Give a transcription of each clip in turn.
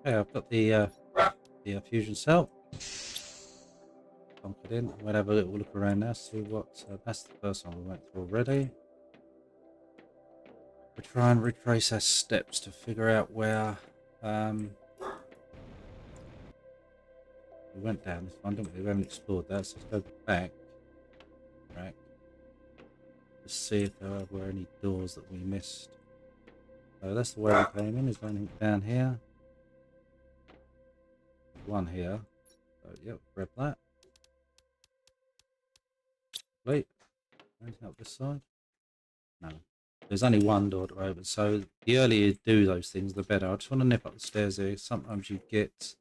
Okay, I've got the fusion cell. Plonk it in. We'll have a little look around now, see what. That's the first one we went through already. We'll try and retrace our steps to figure out where we went down this one, didn't we? We haven't explored that, so let's go back. Right. Let's see if there were any doors that we missed. So that's the way we came in. Is there anything down here? One here. So yep, grab that. Wait. Anything up this side? No. There's only one door to open, so the earlier you do those things, the better. I just want to nip up the stairs here. Sometimes you get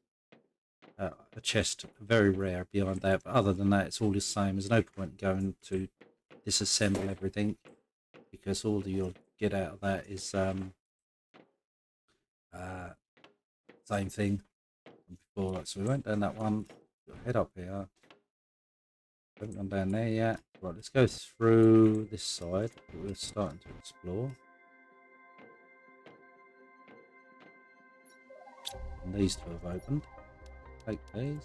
a chest, very rare behind that, but other than that, it's all the same. There's no point going to disassemble everything, because all that you'll get out of that is same thing from before. So we went down that one, head up here. Haven't gone down there yet. Right, let's go through this side that we're starting to explore. And these two have opened. Take these.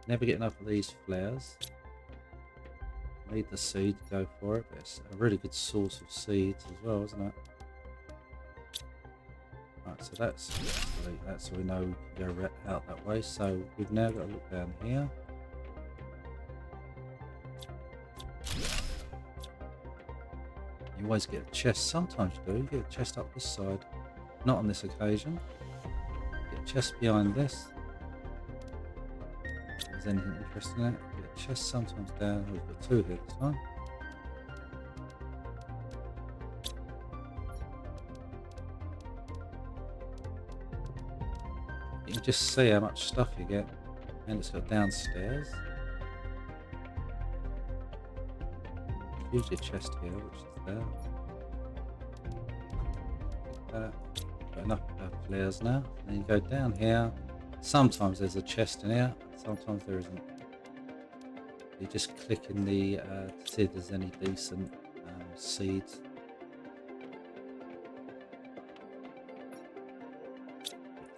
Never get enough of these flares. Need the seed to go for it, but it's a really good source of seeds as well, isn't it? Right, so that's delete that, so we know we can go out that way. So we've now got to look down here. You always get a chest. Sometimes you do. You get a chest up this side. Not on this occasion. Get a chest behind this. If there's anything interesting in it. Get a chest sometimes down. We've got two here this time. You can just see how much stuff you get. And it's got downstairs. Usually a chest here, which is there. Got enough flares now. Then you go down here. Sometimes there's a chest in here, sometimes there isn't. You just click in the to see if there's any decent seeds.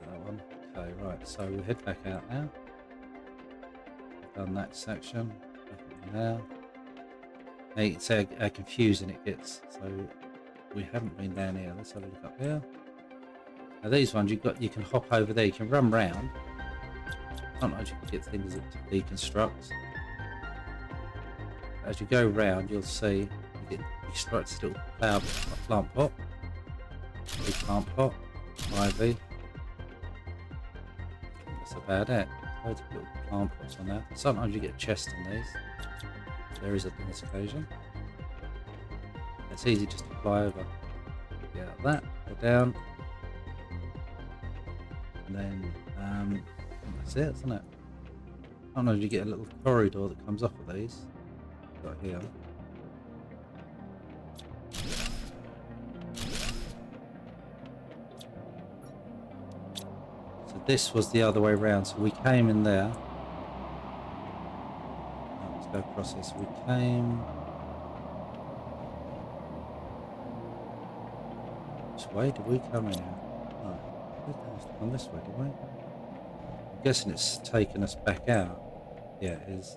That one. Okay, right. So we head back out now. We've done that section. Nothing there. Now you can see how confusing it gets. So we haven't been down here. Let's have a look up here. Now these ones you can hop over there. You can run round. Sometimes you can get things that deconstruct. As you go round, you'll see you strike this little plant pot, big plant pot, ivy. That's about it. Loads of little plant pots on there. Sometimes you get a chest in these. There is on this occasion. It's easy just to fly over. Get out of that, go down, and then that's it, isn't it? Sometimes you get a little corridor that comes off of these. Got here. So this was the other way around. So we came in there. Let's go across this. We came. Which way did we come in here? Oh, we've gone this way, did we? I'm guessing it's taken us back out. Yeah, it is.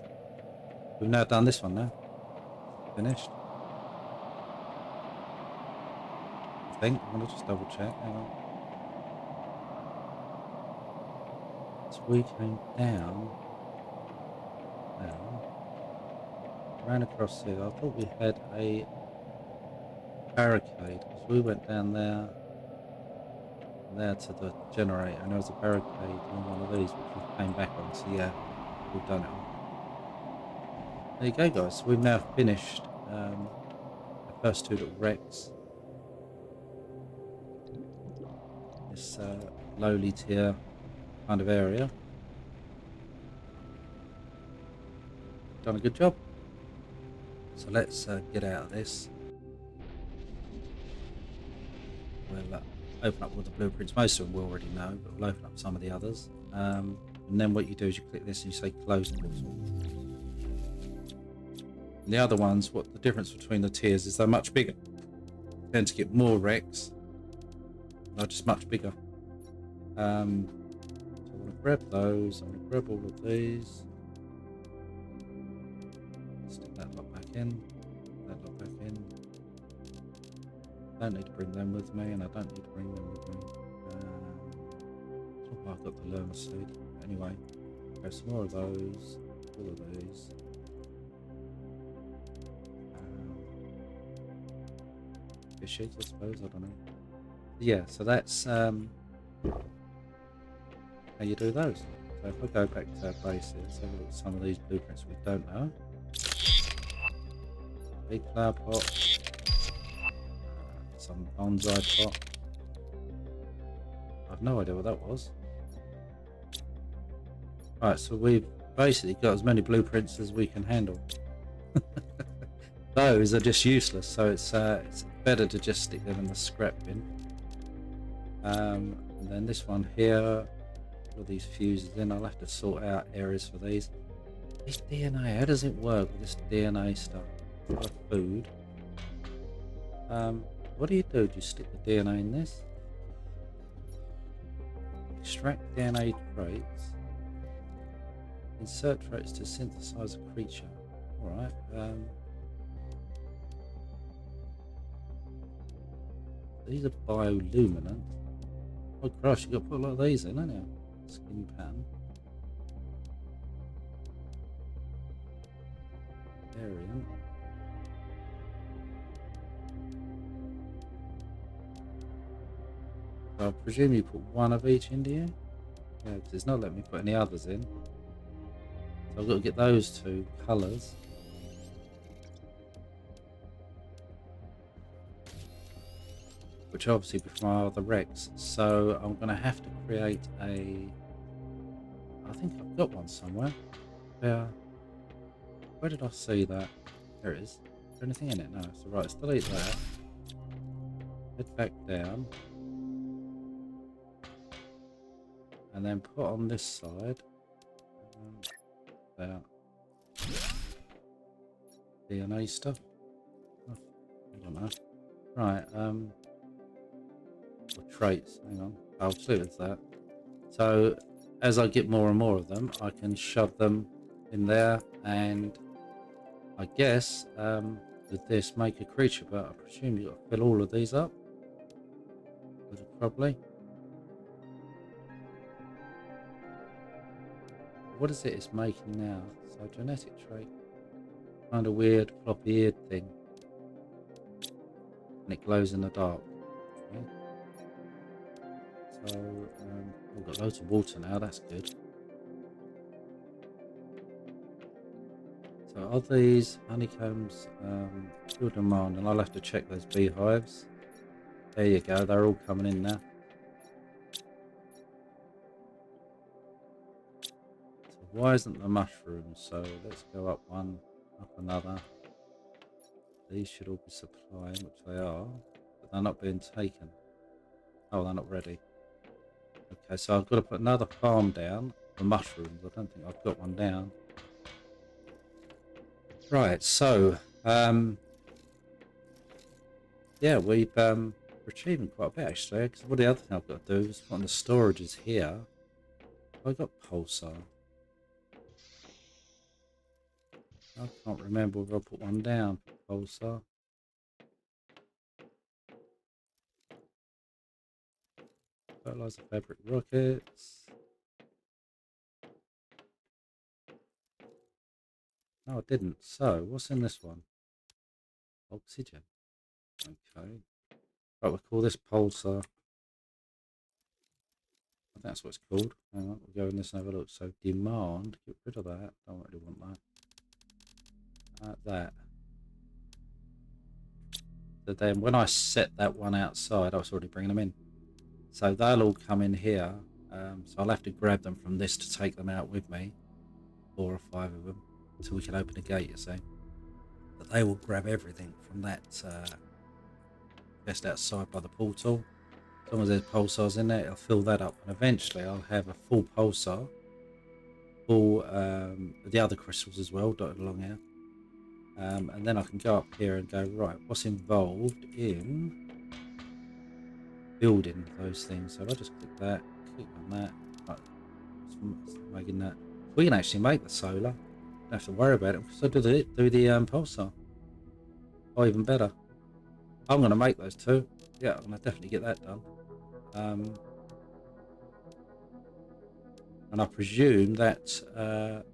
We've now done this one now. Finished. I think. I'm going to just double check. Hang on. So we came down. Ran across here. I thought we had a barricade because we went down there to the generator, and there was a barricade on one of these which we came back on. So yeah, we've done it all. There you go, guys. So we've now finished the first two little wrecks. This lowly tier kind of area. Done a good job. So let's get out of this. We'll open up all the blueprints. Most of them we already know, but we'll open up some of the others. And then what you do is you click this and you say close portal. And the other ones, what the difference between the tiers is, they're much bigger. You tend to get more wrecks. They're just much bigger. So I want to grab those. I want to grab all of these. Stick that lot back in. That lot back in. Don't need to bring them with me, and I don't need to bring them with me. I've got the learner seed. Anyway, grab some more of those. All of these. Fishes, I suppose. I don't know. Yeah, so that's how you do those. So if I go back to our base here, let's have a look at some of these blueprints we don't know. Big flower pot, some bonsai pot. I've no idea what that was. Right, so we've basically got as many blueprints as we can handle. Those are just useless, so it's better to just stick them in the scrap bin. And then this one here, all these fuses in, I'll have to sort out areas for these. This DNA, how does it work with this DNA stuff? Food. What do you do? Do you stick the DNA in this? Extract DNA traits. Insert traits to synthesize a creature. Alright. These are bioluminescent. Oh gosh, you've got to put a lot of these in, haven't you? Skin pattern. Variant. So I presume you put one of each into you? Yeah, because it's not letting me put any others in. So I've got to get those two colours. Which obviously be from our other Rex. So I'm going to have to create a... I think I've got one somewhere. Yeah. Where did I see that? There it is. Is there anything in it? No. So right, let's delete that. Head back down. And then put on this side. About DNA stuff. Oh, I don't know. Right, or traits, hang on. I'll do with that. So as I get more and more of them, I can shove them in there, and I guess with this make a creature, but I presume you've got to fill all of these up. Probably. What is it it's making now? So genetic trait. Kind of weird floppy eared thing. And it glows in the dark. Okay. So we've got loads of water now, that's good. So are these honeycombs still demand? And I'll have to check those beehives. There you go, they're all coming in now. So why isn't the mushroom? So let's go up one, up another. These should all be supplying, which they are, but they're not being taken. Oh, they're not ready. Okay, so I've got to put another farm down for mushrooms. I don't think I've got one down. Right, so yeah, we're achieving quite a bit actually. Because what the other thing I've got to do is put on the storages here. I've got pulsar. I can't remember whether I put one down for pulsar. Fertilizer fabric rockets. No, I didn't. So, what's in this one? Oxygen. Okay. Right, we'll call this pulsar. I think that's what it's called. Hang on, we'll go in this and have a look. So, demand. Get rid of that. Don't really want that. That. So then when I set that one outside, I was already bringing them in. So they'll all come in here. So I'll have to grab them from this to take them out with me. 4 or 5 of them. So we can open a gate, you see. But they will grab everything from that just outside by the portal. As long as there's pulsars in there, it'll fill that up. And eventually I'll have a full pulsar. Full the other crystals as well, dotted along here. And then I can go up here and go, right, what's involved in building those things? So I'll just click that, click on that. Right, making that. We can actually make the solar. Don't have to worry about it because I do the pulsar. Oh, even better. I'm going to make those two. Yeah, I'm going to definitely get that done. And I presume that to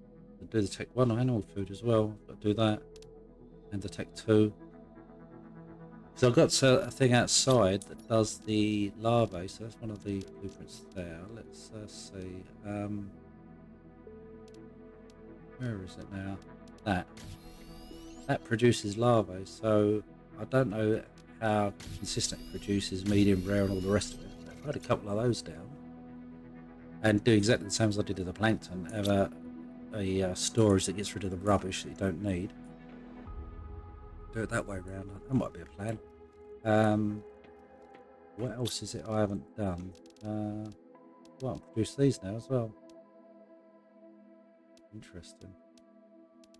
do the tech 1 on animal food as well. I've got to do that. And the tech 2. So I've got a thing outside that does the larvae. So that's one of the blueprints there. Let's see. Where is it now? That produces larvae. So I don't know how consistent it produces, medium, rare, and all the rest of it. So if I had a couple of those down and do exactly the same as I did with the plankton, have a storage that gets rid of the rubbish that you don't need. Do it that way around. That might be a plan. What else is it I haven't done? Well, I'll produce these now as well. Interesting.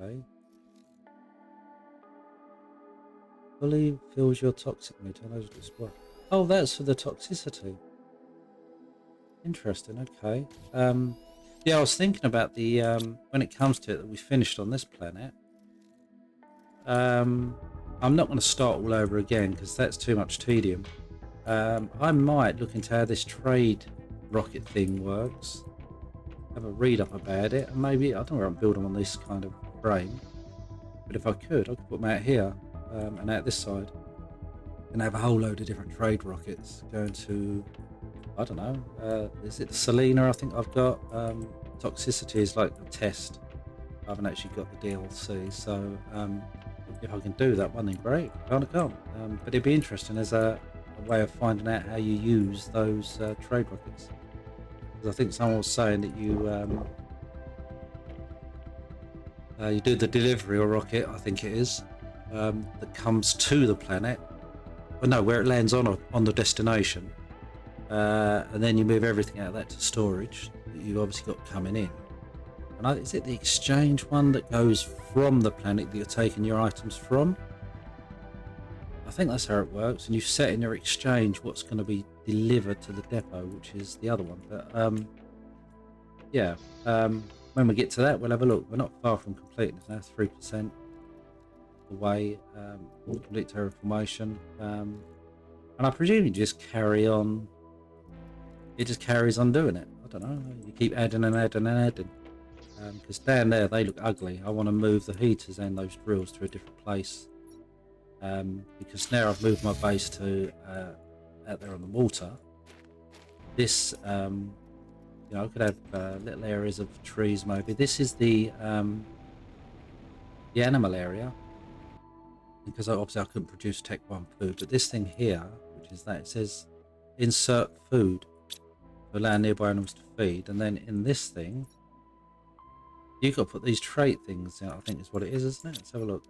Okay. Fully fills your toxic meter. Oh, that's for the toxicity. Interesting. Okay. Yeah, I was thinking about the when it comes to it that we finished on this planet. I'm not going to start all over again because that's too much tedium. I might look into how this trade rocket thing works. Have a read up about it, and maybe I don't know where I'm building on this kind of frame, but if I could put them out here and out this side, and have a whole load of different trade rockets going to, I don't know, is it Selena? I think I've got toxicity is like the test. I haven't actually got the DLC, so if I can do that one, then great. Can't. But it'd be interesting as a way of finding out how you use those trade rockets. Because I think someone was saying that you do the delivery or rocket, I think it is, that comes to the planet. Well, no, where it lands on the destination, and then you move everything out of that to storage that you've obviously got coming in. And is it the exchange one that goes from the planet that you're taking your items from? I think that's how it works, and you set in your exchange what's going to be delivered to the depot, which is the other one. But yeah, when we get to that, we'll have a look. We're not far from completing it now, 3% away. We'll complete terraformation, and I presume you just carry on. It just carries on doing it. I don't know. You keep adding and adding and adding. Because down there they look ugly. I want to move the heaters and those drills to a different place. Because now I've moved my base to out there on the water. This, I could have little areas of trees maybe. This is the animal area, because obviously I couldn't produce Tech 1 food. But this thing here, which is that, it says insert food to allow nearby animals to feed, and then in this thing, you've got to put these trait things in, I think is what it is, isn't it? Let's have a look.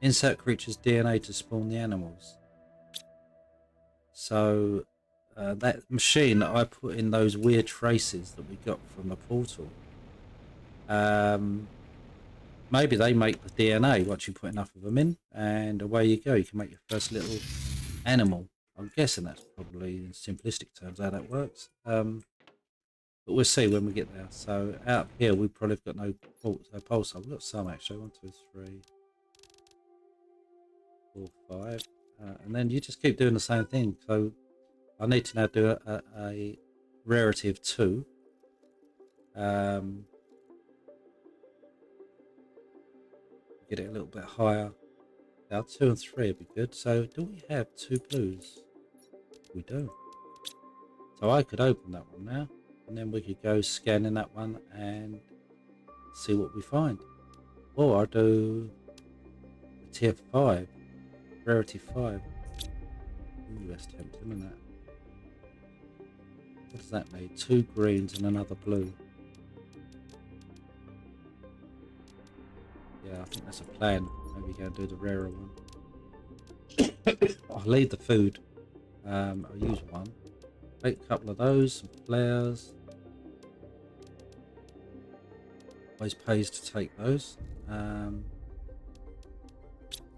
Insert creatures' DNA to spawn the animals. So that machine that I put in those weird traces that we got from the portal, maybe they make the DNA once you put enough of them in, and away you go. You can make your first little animal. I'm guessing that's probably in simplistic terms how that works. But we'll see when we get there. So out here we probably have got no pulsar. We've got some actually. 1, 2, 3, 4, 5. And then you just keep doing the same thing. So I need to now do a rarity of 2. Get it a little bit higher. Now 2 and 3 would be good. So do we have 2 blues? We do. So I could open that one now, and then we could go scanning that one and see what we find. Or I'll do a tier 5, rarity 5. Ooh, that's tempting, isn't it? What does that need? 2 greens and another blue. Yeah, I think that's a plan. Maybe go and do the rarer one. I'll leave the food. I'll use one. Take a couple of those, some flares. Always pays to take those.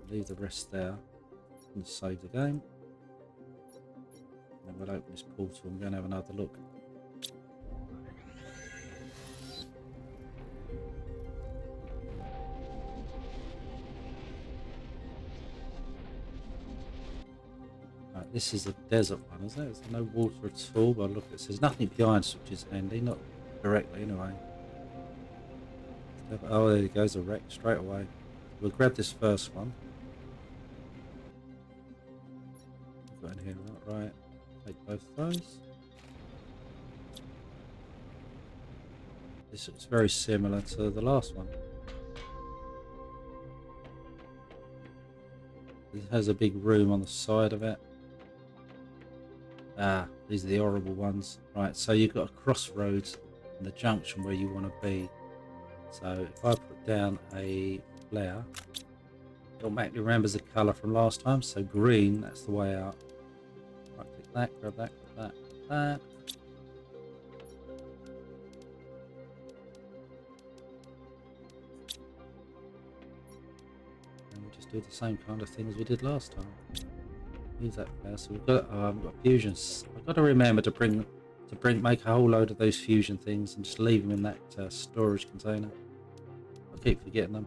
Leave the rest there and save the game. And we'll open this portal and go and have another look. Right, this is a desert one, is it? There's no water at all, but look, it says nothing behind us, which is handy, not directly anyway. Oh, there it goes, a wreck straight away. We'll grab this first one. Got in here, right? Take both of those. This looks very similar to the last one. It has a big room on the side of it. Ah, these are the horrible ones. Right, so you've got a crossroads in the junction where you want to be. So if I put down a flare, it automatically remembers the colour from last time. So green, that's the way out. Right, click that, grab that, grab that, grab that. And we'll just do the same kind of thing as we did last time. Use that flare. So we've got fusions. I've got to remember to make a whole load of those fusion things and just leave them in that storage container. I keep forgetting them.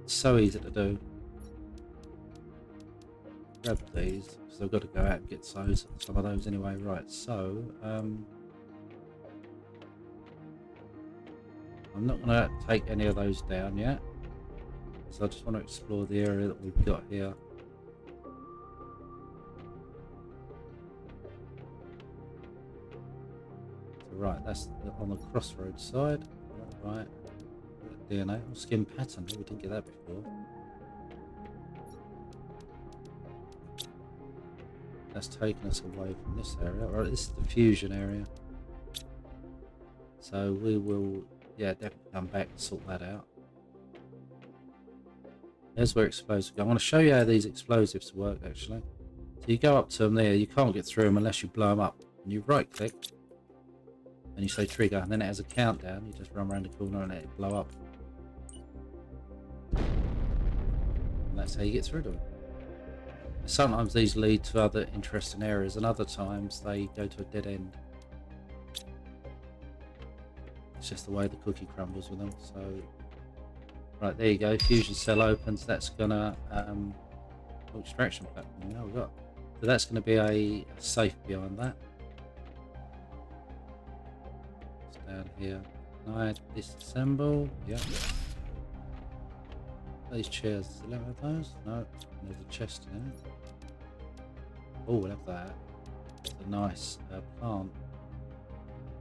It's so easy to do. Grab these because I've got to go out and get some of those anyway. Right, so I'm not going to take any of those down yet. So I just want to explore the area that we've got here. So right, that's on the crossroads side. Right. DNA or skin pattern. We didn't get that before. That's taken us away from this area. Right, this is the fusion area. So we will, yeah, definitely come back and sort that out. There's where explosives go. I want to show you how these explosives work actually. So you go up to them there. You can't get through them unless you blow them up. And you right click and you say trigger, and then it has a countdown. You just run around the corner and it blow up. That's how you get through them. Sometimes these lead to other interesting areas, and other times they go to a dead end. It's just the way the cookie crumbles with them. So, right, there you go. Fusion cell opens. That's gonna extraction platform. Now we've got. So that's going to be a safe behind that. It's down here. Can I disassemble? Yep. These chairs, does it let me have those? No, there's a chest in it. Oh, we'll have that. It's a nice plant.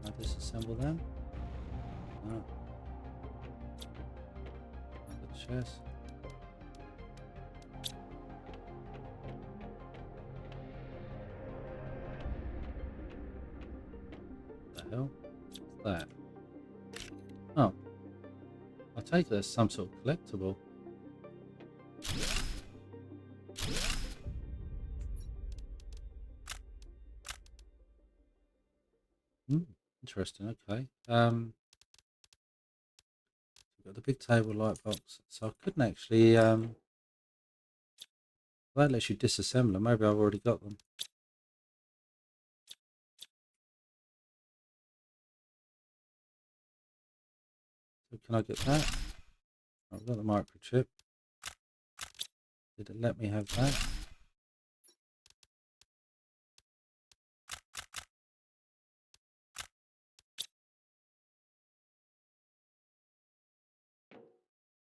Can I disassemble them? No. Another chest. What the hell? What's that? Oh. I take it as some sort of collectible. Interesting. Okay. We've got the big table light box, so I couldn't actually. That lets you disassemble them. Maybe I've already got them. So can I get that? I've got the microchip. Did it let me have that?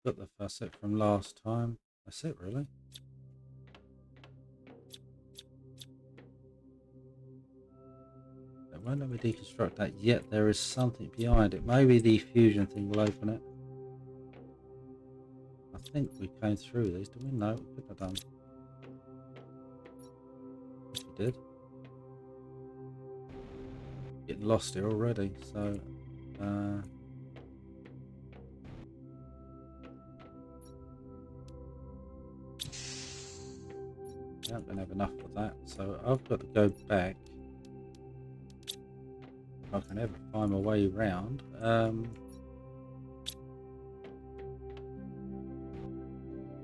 Got the facet from last time. That's it, really. It won't let me deconstruct that yet. There is something behind it. Maybe the fusion thing will open it. I think we came through these, didn't we? No, we couldn't have done. Yes, we did. Getting lost here already, so I don't have enough of that, so I've got to go back. If I can ever find my way around.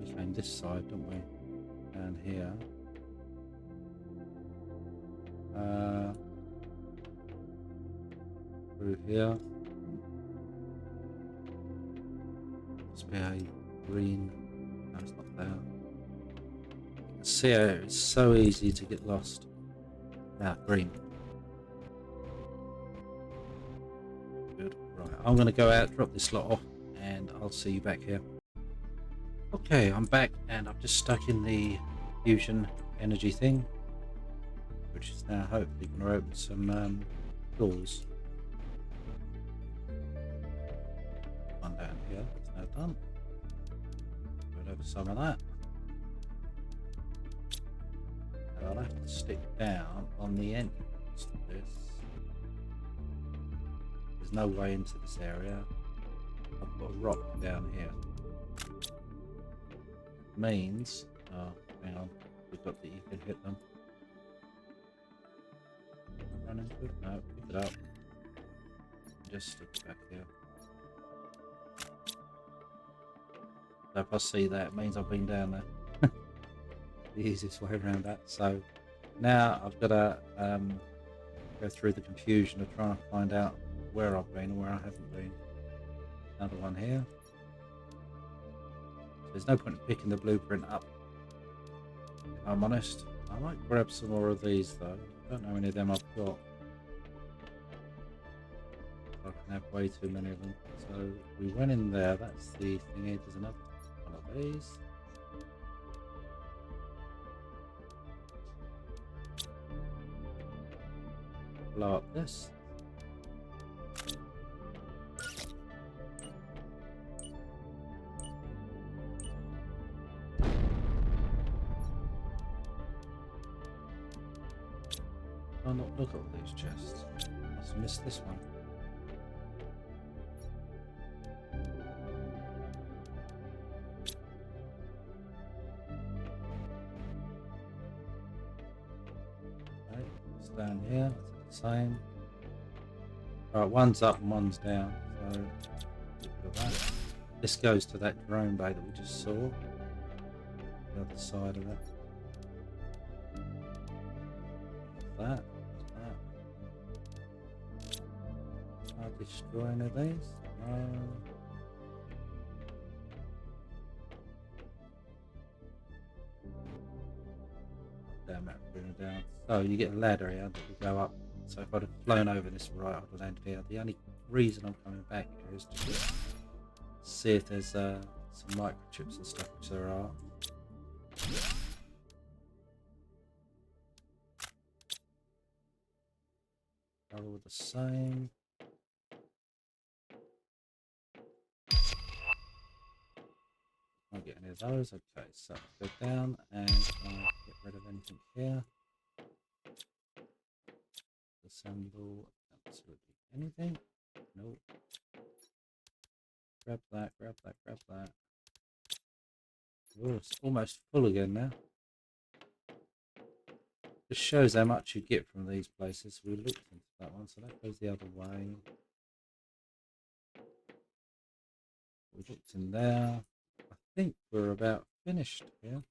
We came this side, didn't we? Down here. Through here. Must be a green. No, it's not there. You can see how it's so easy to get lost. Ah, green. Good. Right, I'm going to go out, drop this lot off, and I'll see you back here. Okay, I'm back, and I'm just stuck in the fusion energy thing, which is now hopefully going to open some doors. One down here, that's now done. Put over some of that. And I'll have to stick down on the entrance to this. There's no way into this area. I've got a rock down here. Means, oh, hang on, we've got that you can hit them. Run into it? No, pick it up. Just stick it back here. So if I see that, it means I've been down there. The easiest way around that. So now I've got to go through the confusion of trying to find out where I've been and where I haven't been. Another one here. There's no point in picking the blueprint up, if I'm honest. I might grab some more of these though. I don't know how many of them I've got. I can have way too many of them. So we went in there, that's the thingy. There's another one of these. Blow up this. Oh, not look at all these chests. Must have missed this one. Okay, it's down here. It's the same. Alright, one's up and one's down. So look at that. This goes to that drone bay that we just saw. The other side of it. That. Destroy any of these? Damn it, bring it down. So you get a ladder here that will go up. So if I'd have flown over this right, I'd have landed here. The only reason I'm coming back here is to see if there's some microchips and stuff, which there are. They're all the same. Can't get any of those. Okay, so go down and get rid of anything here. Assemble absolutely anything. Nope. Grab that, grab that, grab that. Oh, it's almost full again now. Just shows how much you get from these places. We looked into that one, so that goes the other way. We looked in there. I think we're about finished here.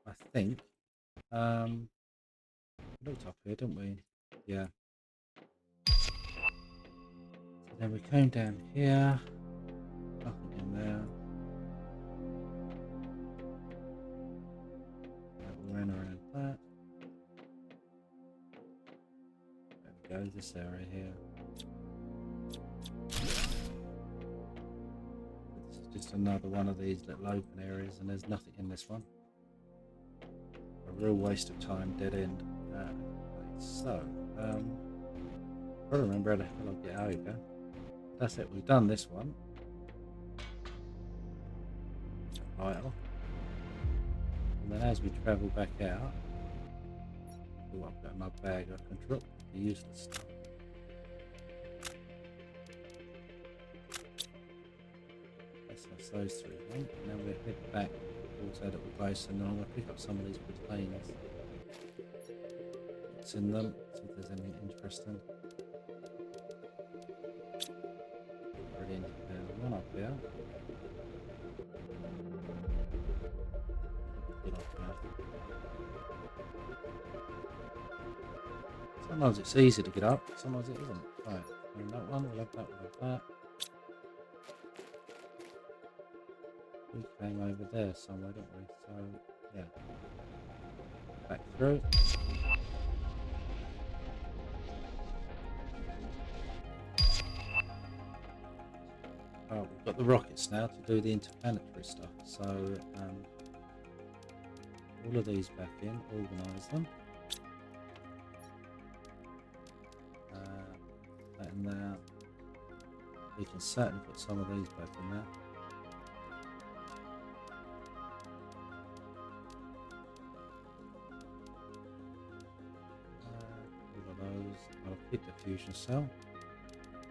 I think. We looked up here, didn't we? Yeah. So then we came down here. Nothing in there. We ran around that. There we go, this area here. This is just another one of these little open areas, and there's nothing in this one. A real waste of time, dead end. So, I don't remember how the hell I get over. That's it, we've done this one. Right off. And then as we travel back out, oh, I've got in my bag, I can drop the useless stuff. That's those three, right? And then we'll head back towards that little base, and then I'm going to pick up some of these containers. What's in them, see if there's anything interesting. Brilliant. One up here. Sometimes it's easy to get up, sometimes it isn't. Right, and that one, we'll have that, we'll have that. We came over there somewhere, didn't we? So, yeah. Back through. Oh, we've got the rockets now to do the interplanetary stuff. So, all of these back in, organise them. That in there. We can certainly put some of these back in there. All of those. I'll keep the fusion cell.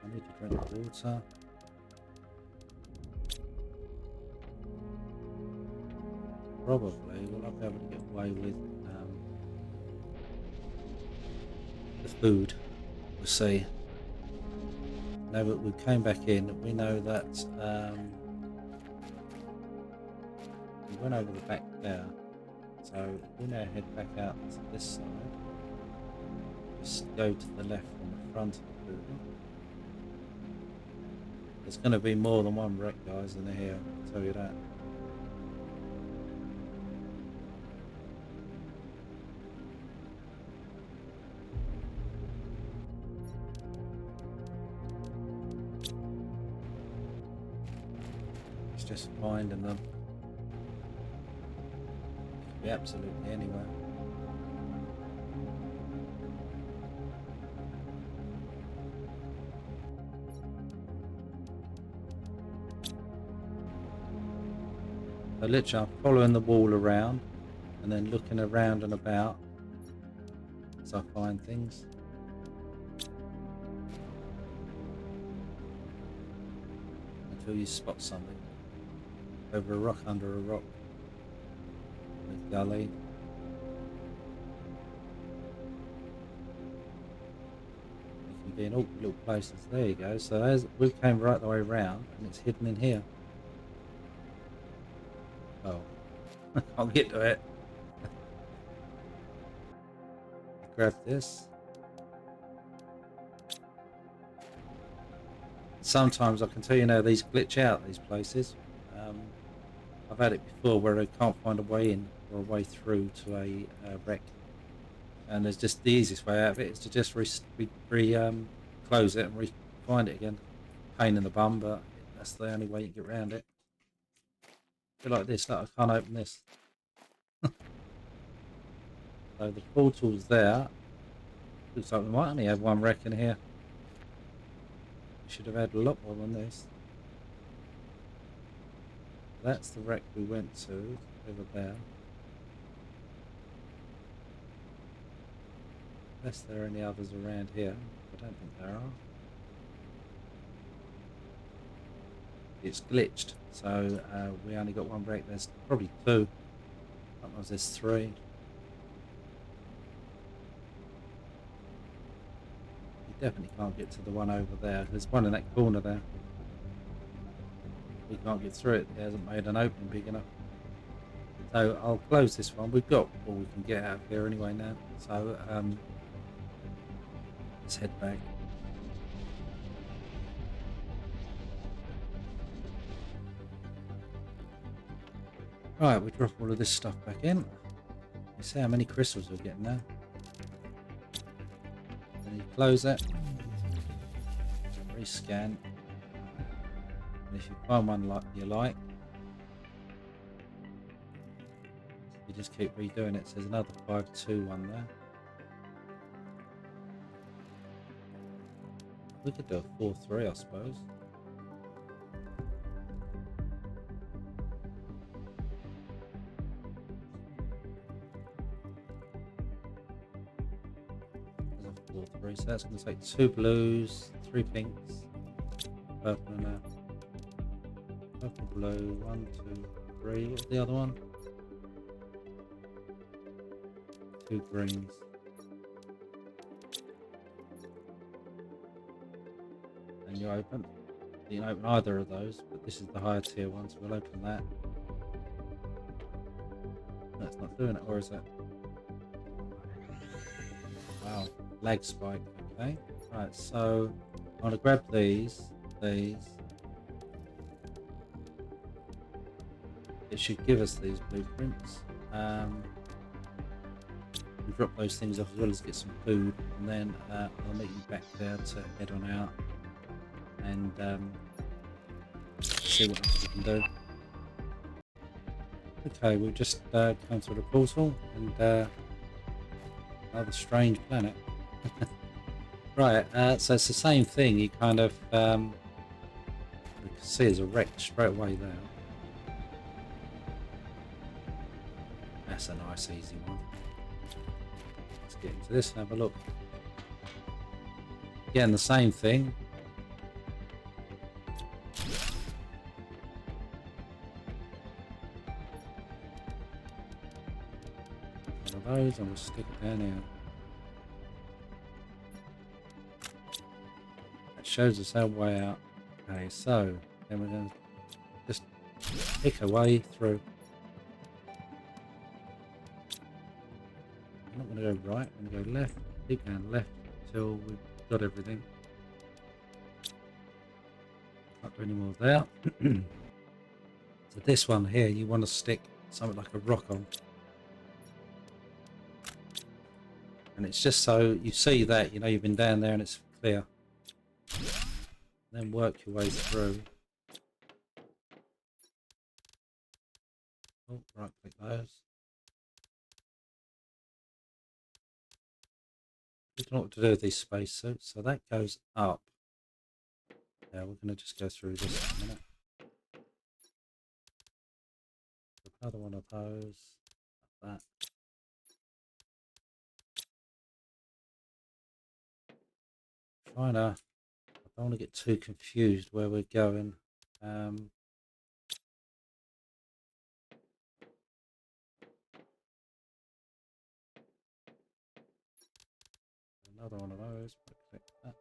I need to drink water. Probably we'll not be able to get away with the food. We'll see. Now that we came back in, we know that we went over the back there. So we now head back out to this side. Just go to the left from the front of the building. There's going to be more than one wreck, guys, in here. I'll tell you that. Just finding them. It could be absolutely anywhere. So literally I'm following the wall around and then looking around and about as I find things. Until you spot something. Over a rock, under a rock, a gully. You can be in all little places. There you go. So as we came right the way around, and it's hidden in here. Oh, I can't get to it. Grab this. Sometimes I can tell you now these glitch out, these places. I've had it before where I can't find a way in or a way through to a wreck, and there's just the easiest way out of it is to just close it and find it again. Pain in the bum, but that's the only way you can get around it. A bit like this, I can't open this. So the portal's there. Looks like we might only have one wreck in here. We should have had a lot more than this. That's the wreck we went to, over there. Unless there are any others around here. I don't think there are. It's glitched, so we only got one wreck. There's probably two. Sometimes there's three. You definitely can't get to the one over there. There's one in that corner there. We can't get through it. It hasn't made an opening big enough. So I'll close this one. We've got all we can get out of here anyway now. So let's head back. Right, we drop all of this stuff back in. You see how many crystals we're getting now. Then you close it. Rescan. And if you find one like you like, you just keep redoing it. So there's another 5-2 one there. We could do a 4-3, I suppose. There's a 4-3, so that's going to take 2 blues, 3 pinks, purple and a purple, blue, 1, 2, 3. What's the other one? 2 greens. And you open. You can open either of those, but this is the higher tier one, so we'll open that. That's not doing it, or is it? Wow, lag spike. Okay. Right, so I'm gonna grab these. It should give us these blueprints. We drop those things off as well as get some food, and then I'll meet you back there to head on out and see what else we can do. Okay, we've just come through the portal and another strange planet. Right, so it's the same thing. You kind of you can see there's a wreck straight away there. That's a nice easy one. Let's get into this and have a look. Again, the same thing. One of those, and we'll stick it down here. That shows us our way out. Okay, so then we're going to just pick our way through. I'm not going to go right, I'm going to go left, keep going left until we've got everything. Can't do any more there. So this one here, you want to stick something like a rock on. And it's just so you see that, you know, you've been down there and it's clear. Then work your way through. Oh, right click those. I don't know what to do with these spacesuits, so that goes up. Yeah, we're going to just go through this in a minute. Another one of those, like that. I don't want to get too confused where we're going. Another one of those. Click that.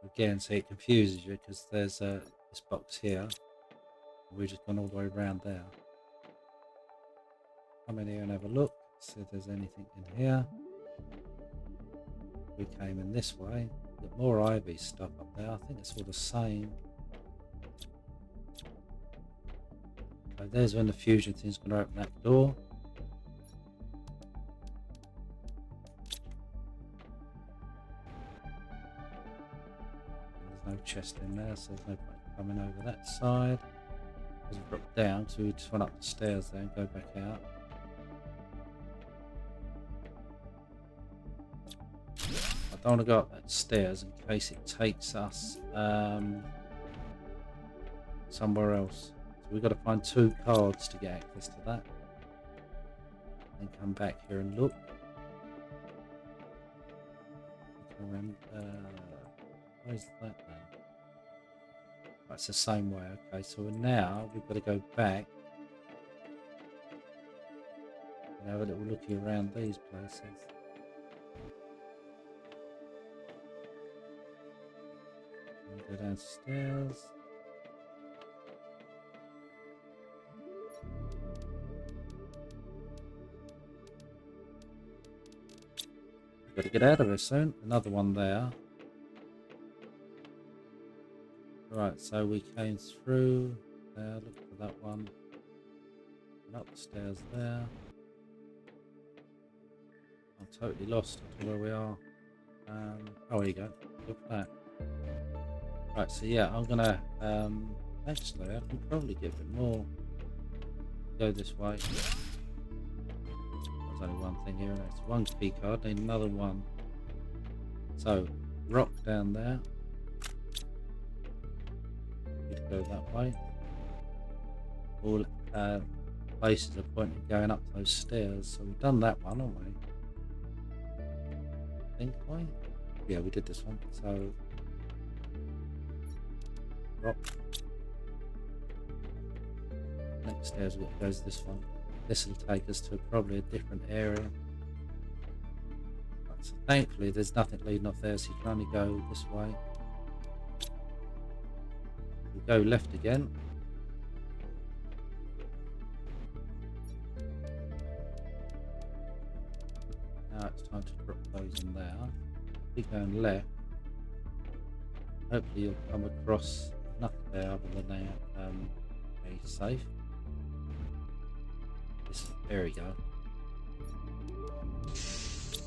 Again, so it confuses you because there's this box here. We've just gone all the way around there. Come in here and have a look. See if there's anything in here. We came in this way. Got more ivy stuff up there. I think it's all the same. So there's when the fusion thing's going to open that door. There's no chest in there, so there's no point coming over that side. Because we've dropped down, so we just run up the stairs there and go back out. I don't want to go up that stairs in case it takes us somewhere else. So we've got to find 2 cards to get access to that. And come back here and look. Where's that then? That's the same way. Okay, so now we've got to go back and have a little looky around these places. Go downstairs. Got to get out of here soon. Another one there. Right, so we came through there. Look for that one. And up the stairs there. I'm totally lost to where we are. Oh, here you go. Look at that. Right, so yeah, I'm gonna actually I can probably get a bit more. Go this way. There's only one thing here, and it's 1 key card, need another one. So rock down there. Need to go that way. All places are pointing going up those stairs, so we've done that one, haven't we? I think we? Yeah, we did this one. So rock. Next stairs goes this one. This will take us to probably a different area. Right, so thankfully there's nothing leading off there, so you can only go this way. We go left again. time to drop those in there. Keep going left. Hopefully you'll come across nothing there other than a safe. There we go. So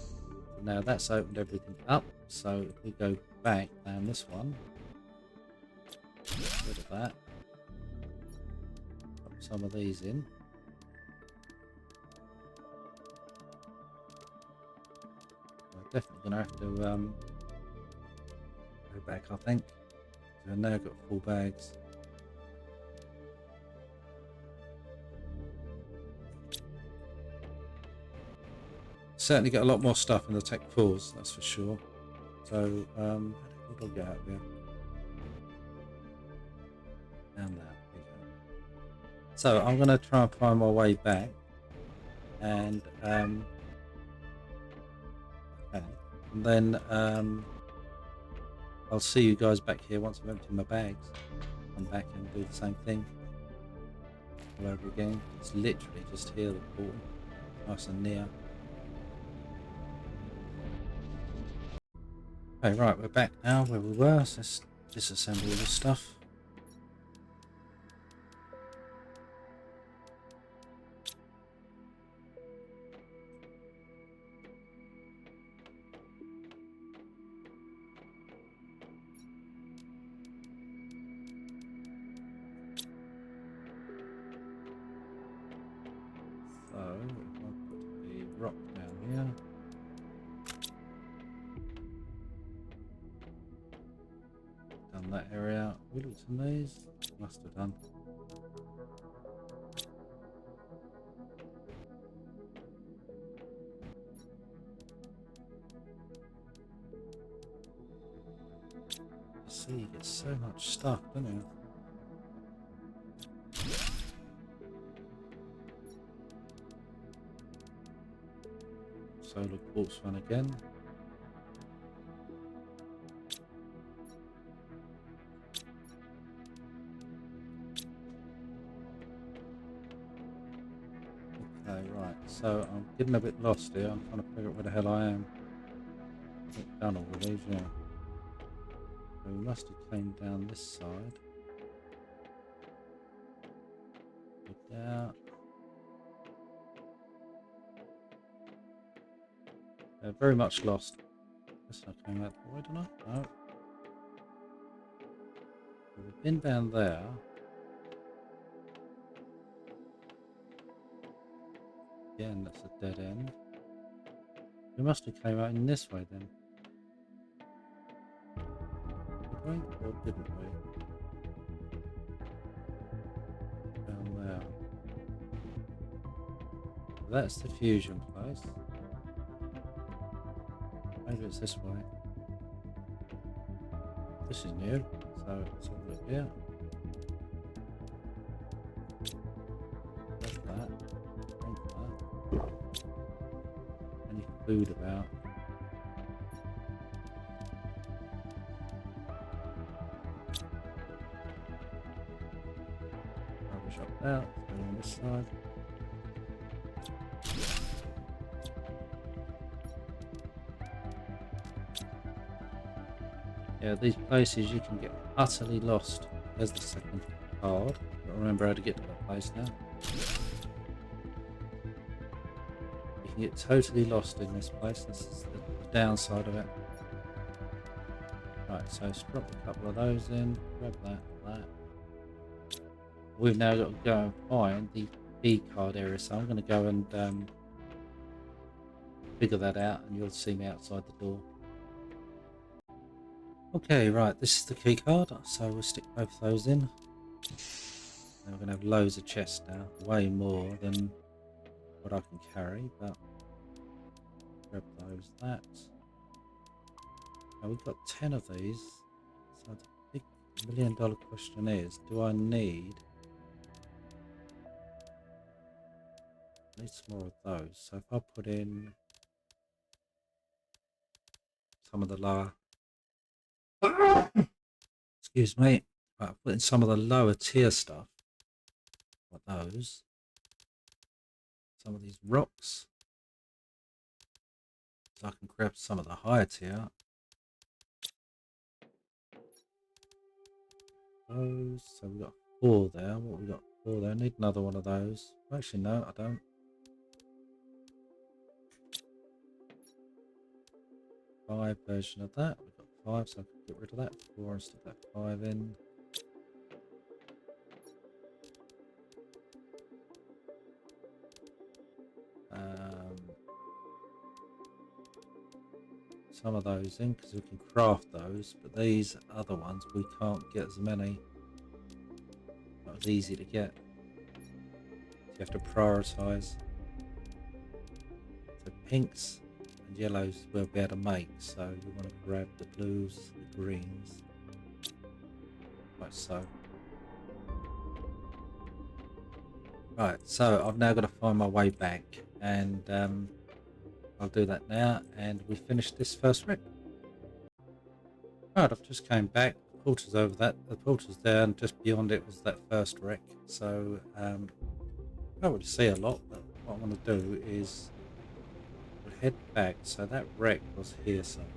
now that's opened everything up. So if we go back down this one, get rid of that. Put some of these in. We're definitely going to have to go back, I think. So we've now got full bags. Certainly get a lot more stuff in the Tech 4s, that's for sure. So, how did I get out there? Down there. So I'm going to try and find my way back, and then I'll see you guys back here once I've emptied my bags. Come back and do the same thing all over again. It's literally just here, the portal, nice and near. Okay, right, we're back now where we were, so let's disassemble all this stuff. So, I'll put the rock down here. Done that area. We looked in these. Must have done. You see, you get so much stuff, don't you? Solar quartz one again. Okay, right, so I'm getting a bit lost here. I'm trying to figure out where the hell I am. I've done all of these, yeah. So we must have came down this side. Look out. Very much lost. Guess I came out the way, didn't I? No. We've been down there. Again, that's a dead end. We must have came out in this way then. Did we? Or didn't we? Down there. That's the fusion place. Maybe it's this way. This is new, so let's have a look here. That's that. Any food about? Rubbish up there. Go on this side. Yeah, these places you can get utterly lost. There's the second card. But remember how to get to that place now. You can get totally lost in this place. This is the downside of it. Right, so let's drop a couple of those in. Grab that. We've now got to go and find the key card area. So I'm going to go and figure that out, and you'll see me outside the door. Okay, right, this is the key card, so we'll stick both those in. Now we're going to have loads of chests now, way more than what I can carry, but grab those, that. Now we've got 10 of these, so the big $1 million question is, do I need some more of those? So if I put in some of the lower excuse me, right, put in some of the lower tier stuff, like those, some of these rocks, So I can grab some of the higher tier. Those. So we've got 4 there. What we got? 4 there. Need another one of those. Actually, no, I don't. 5 version of that. We've got 5, so I can get rid of that. 4 and stick that 5 in. Some of those in because we can craft those, but these other ones we can't get as many. Not as easy to get. So you have to prioritize. So pinks and yellows we'll be able to make, so you want to grab the blues, the greens, like so. Right, so I've now got to find my way back, and I'll do that now, and we finished this first wreck. Right, I've just came back. The portal's over that. The portal's there, and just beyond it was that first wreck. So I don't really see a lot, but what I want to do is we'll head back. So that wreck was here somewhere.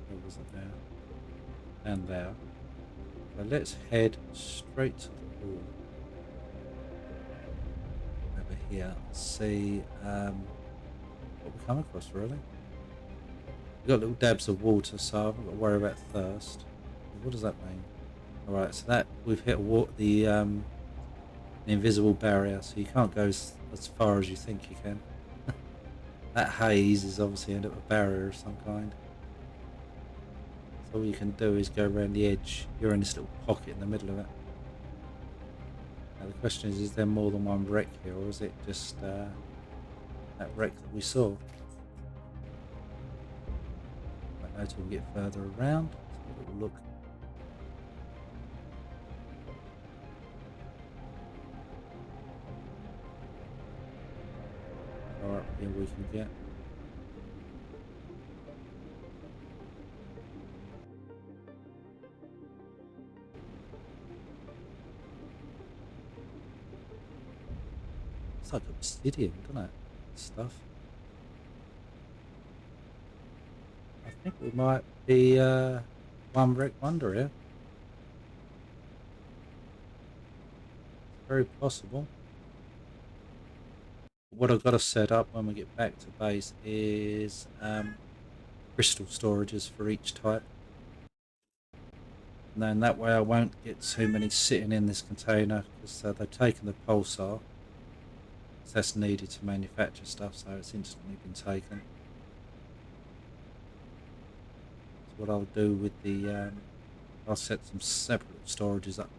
Where was it now? Down there. So let's head straight to the wall. Over here. See what we come across, really. We've got little dabs of water, so I haven't got to worry about thirst. What does that mean? Alright, so that we've hit the invisible barrier, so you can't go as far as you think you can. That haze is obviously a barrier of some kind. So all you can do is go around the edge. You're in this little pocket in the middle of it. Now the question is there more than one wreck here, or is it just that wreck that we saw? Right now till we get further around. Let's have a little look. Alright, here we can get. It's like obsidian, doesn't it? Stuff. I think we might be one wreck wonder here. It's very possible. What I've got to set up when we get back to base is crystal storages for each type. And then that way I won't get too many sitting in this container, because they've taken the pulsar. So that's needed to manufacture stuff, so it's instantly been taken. So what I'll do with the I'll set some separate storages up,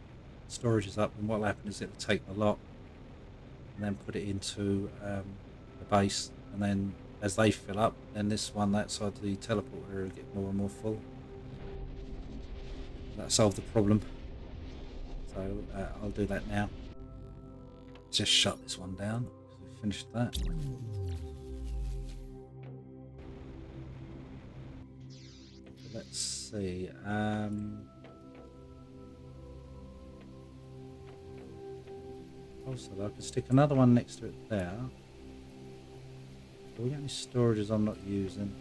and what'll happen is it'll take the lot and then put it into the base, and then as they fill up, then this one that side of the teleporter will get more and more full. That solved the problem, so I'll do that now. Just shut this one down because we finished that. Let's see. Also, I could stick another one next to it there. Do we get any storages I'm not using?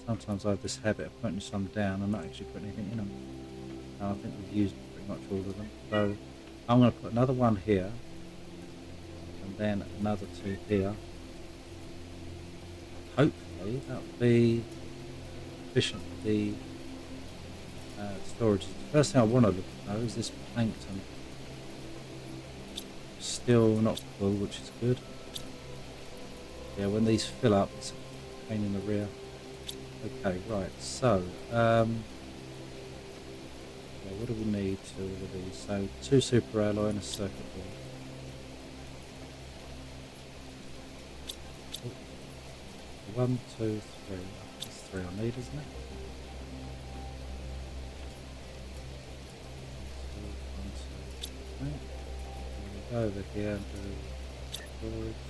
Sometimes I have this habit of putting some down and not actually putting anything in them. And I think we've used pretty much all of them. So I'm going to put another one here, and then another 2 here. Hopefully that will be sufficient for the storage. The first thing I want to look at though is this plankton. Still not full, which is good. Yeah, when these fill up, it's a pain in the rear. Okay, right, so yeah, what do we need to all of these? So 2 super alloy and a circuit board. Oh, 1, 2, 3. That's 3 I need, isn't it? So 1, 2, 3. Go over here and do storage.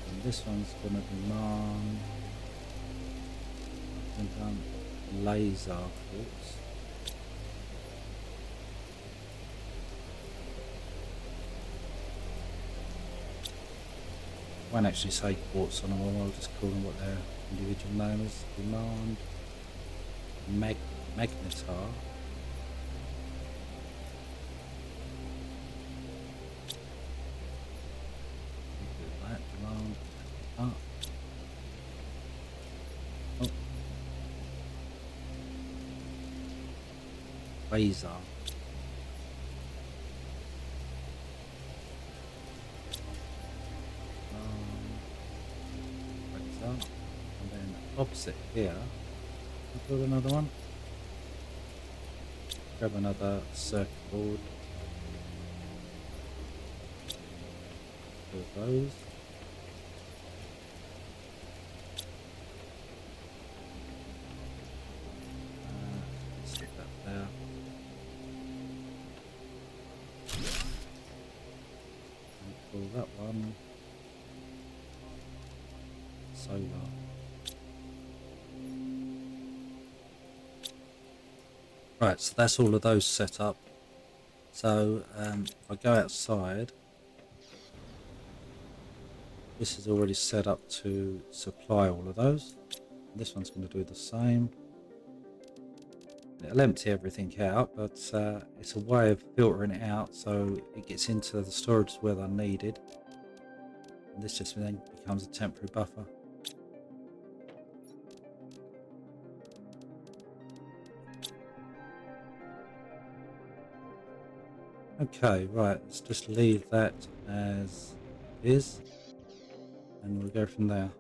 And this one's going to be long. Done. laser quartz. Won't actually say quartz on them all, I'll just call them what their individual name is. Demand magnetar. Demand. Oh. Laser. Laser. And then opposite here, I'll build another one. Grab another circuit board. Build those. Stick that there. And pull that one. Solar. Right, so that's all of those set up. So if I go outside, this is already set up to supply all of those. This one's going to do the same. It'll empty everything out, but it's a way of filtering it out so it gets into the storage where they're needed. And this just then becomes a temporary buffer. Okay, right, let's just leave that as is, and we'll go from there.